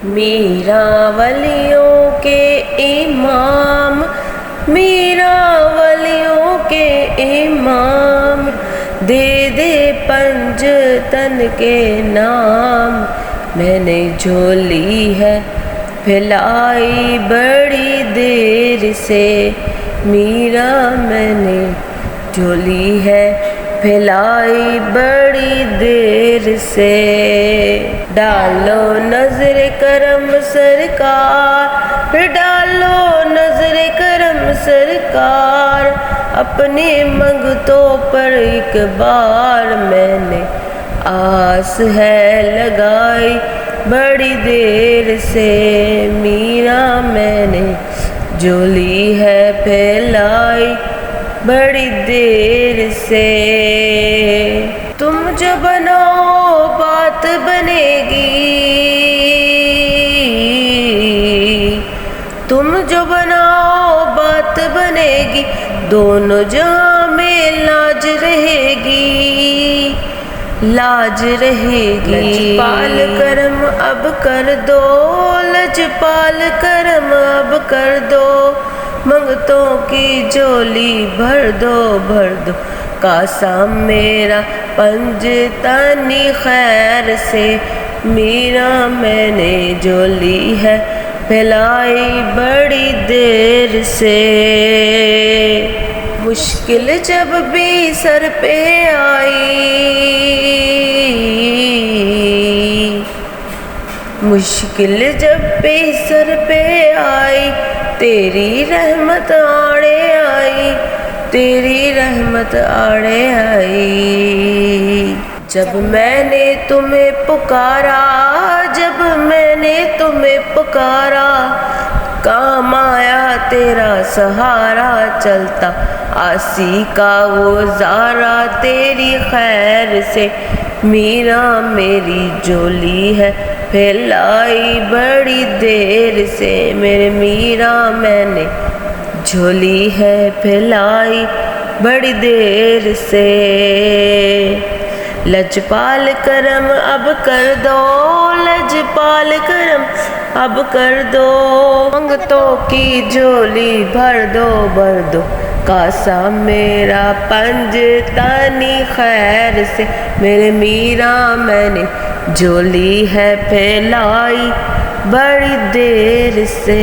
मीरा वलियों के इमाम, मीरा वलियों के इमाम, दे दे पंजतन के नाम। मैंने झोली है फैलाई बड़ी देर से, मीरा मैंने झोली है फैलाई बड़ी देर से। डालो नजर करम सरकार, डालो नजर करम सरकार, अपने मंगतों पर एक बार। मैंने आस है लगाई बड़ी देर से, मीरा मैंने झोली है फैलाई बड़ी देर से। तुम जो बनाओ बात बनेगी, तुम जो बनाओ बात बनेगी, दोनों जहां में लाज रहेगी, लाज रहेगी। लजपाल करम अब कर दो, लजपाल करम अब कर दो, मंगतों की झोली भर दो भर दो। कासा मेरा पंजतनी खैर से, मीरा मैंने झोली है फैलाई बड़ी देर से। मुश्किल जब भी सर पे आई, मुश्किल जब भी सर पे आई, तेरी रहमत आड़े आई, तेरी रहमत आड़े आई। जब मैंने तुम्हें पुकारा, जब मैंने तुम्हें पुकारा, काम आया तेरा सहारा। चलता आसी का वो ज़ारा, तेरी खैर से मीरा मेरी झोली है फैलाई बड़ी देर से। मेरे मीरा मैंने झोली है फैलाई बड़ी देर से। लजपाल करम अब कर दो, लजपाल करम अब कर दो, मंगतों की झोली भर दो भर दो। कासा मेरा पंजतनी खैर से, मेरे मीरा मैंने झोली है फैलाई बड़ी देर से।